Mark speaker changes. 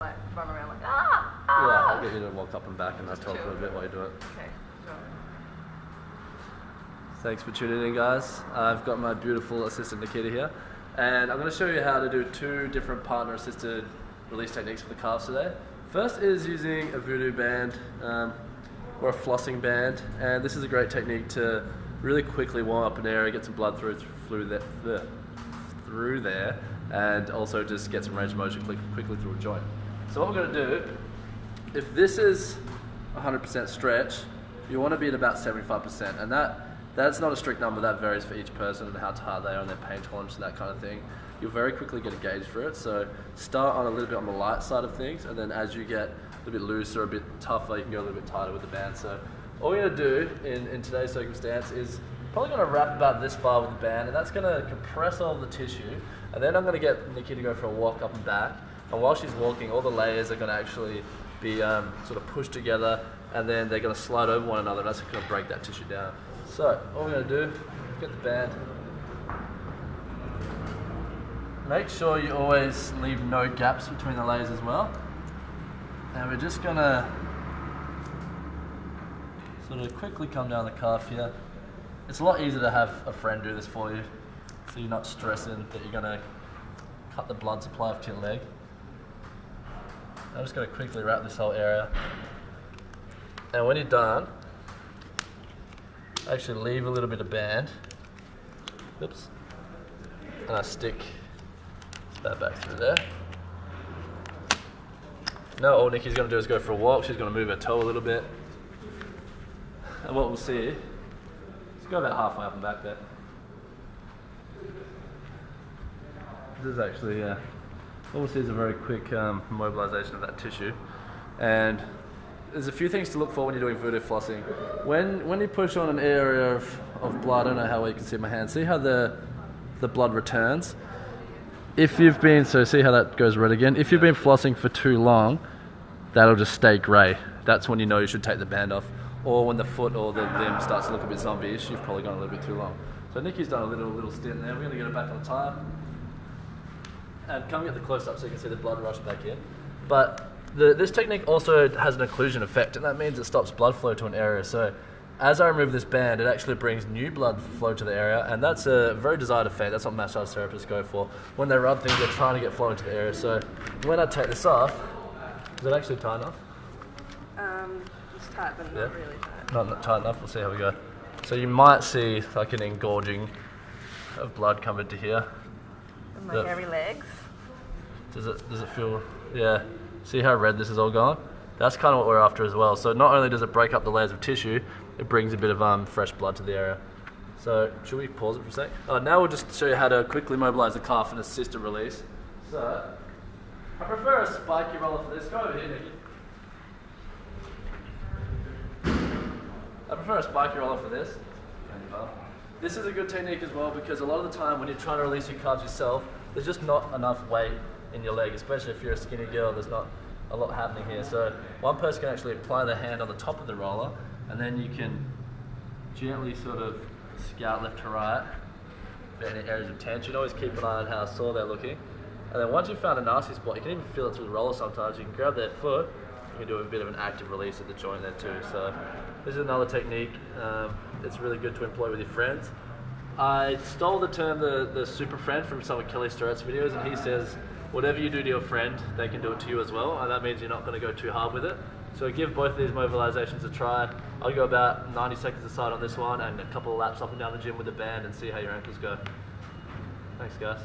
Speaker 1: like run around like
Speaker 2: Yeah, I'll get you to walk up and back and I'll talk a little bit while you do it.
Speaker 1: Okay, sure.
Speaker 2: Thanks for tuning in, guys. I've got my beautiful assistant Nikita here, and I'm going to show you how to do 2 different partner-assisted release techniques for the calves today. First is using a voodoo band or a flossing band, and this is a great technique to really quickly warm up an area, get some blood through there, and also just get some range of motion quickly through a joint. So what we're going to do, if this is 100% stretch, you want to be at about 75%, and that's not a strict number. That varies for each person and how tired they are and their pain tolerance and that kind of thing. You'll very quickly get a gauge for it. So start on a little bit on the light side of things, and then as you get a little bit looser, a bit tougher, you can go a little bit tighter with the band. So all we're going to do in today's circumstance is probably going to wrap about this far with the band, and that's going to compress all of the tissue. And then I'm going to get Nikki to go for a walk up and back. And while she's walking, all the layers are going to actually be sort of pushed together, and then they're going to slide over one another, and that's going to break that tissue down. So what we're going to do, get the band. Make sure you always leave no gaps between the layers as well. And we're just going to sort of quickly come down the calf here. It's a lot easier to have a friend do this for you, so you're not stressing that you're going to cut the blood supply off to your leg. I'm just going to quickly wrap this whole area. And when you're done, actually leave a little bit of band. Oops. And I stick that back through there. Now all Nikki's going to do is go for a walk. She's going to move her toe a little bit. And what we'll see, let's go about halfway up and back there. This is actually, what we'll see is a very quick mobilization of that tissue. And there's a few things to look for when you're doing voodoo flossing. When you push on an area of blood, I don't know how well you can see my hand, see how the blood returns? If you've been, so see how that goes red again? If you've been flossing for too long, that'll just stay grey. That's when you know you should take the band off. Or when the foot or the limb starts to look a bit zombie-ish, you've probably gone a little bit too long. So Nikki's done a little stint there. We're going to get her back on time. And come get the close-up so you can see the blood rush back in. But this technique also has an occlusion effect, and that means it stops blood flow to an area. So as I remove this band, it actually brings new blood flow to the area, and that's a very desired effect. That's what massage therapists go for. When they rub things, they're trying to get flow into the area. So when I take this off, is it actually tight enough?
Speaker 1: It's tight, but not really tight.
Speaker 2: Not tight enough. We'll see how we go. So you might see like an engorging of blood come into here.
Speaker 1: And my hairy legs.
Speaker 2: Does it feel? Yeah. See how red this is all gone? That's kind of what we're after as well. So not only does it break up the layers of tissue, it brings a bit of fresh blood to the area. So should we pause it for a sec? Now we'll just show you how to quickly mobilize the calf and assist a release. So I prefer a spiky roller for this. Go over here, Nikki. I prefer a spiky roller for this. This is a good technique as well because a lot of the time when you're trying to release your calves yourself, there's just not enough weight in your leg, especially if you're a skinny girl. There's not a lot happening here. So one person can actually apply their hand on the top of the roller, and then you can gently sort of scout left to right for any areas of tension. Always keep an eye on how sore they're looking. And then once you've found a nasty spot, you can even feel it through the roller sometimes. You can grab their foot, you can do a bit of an active release at the joint there too. So this is another technique. It's really good to employ with your friends. I stole the term the super friend from some of Kelly Starrett's videos, and he says whatever you do to your friend, they can do it to you as well, and that means you're not going to go too hard with it. So give both of these mobilizations a try. I'll go about 90 seconds aside on this one and a couple of laps up and down the gym with the band and see how your ankles go. Thanks, guys.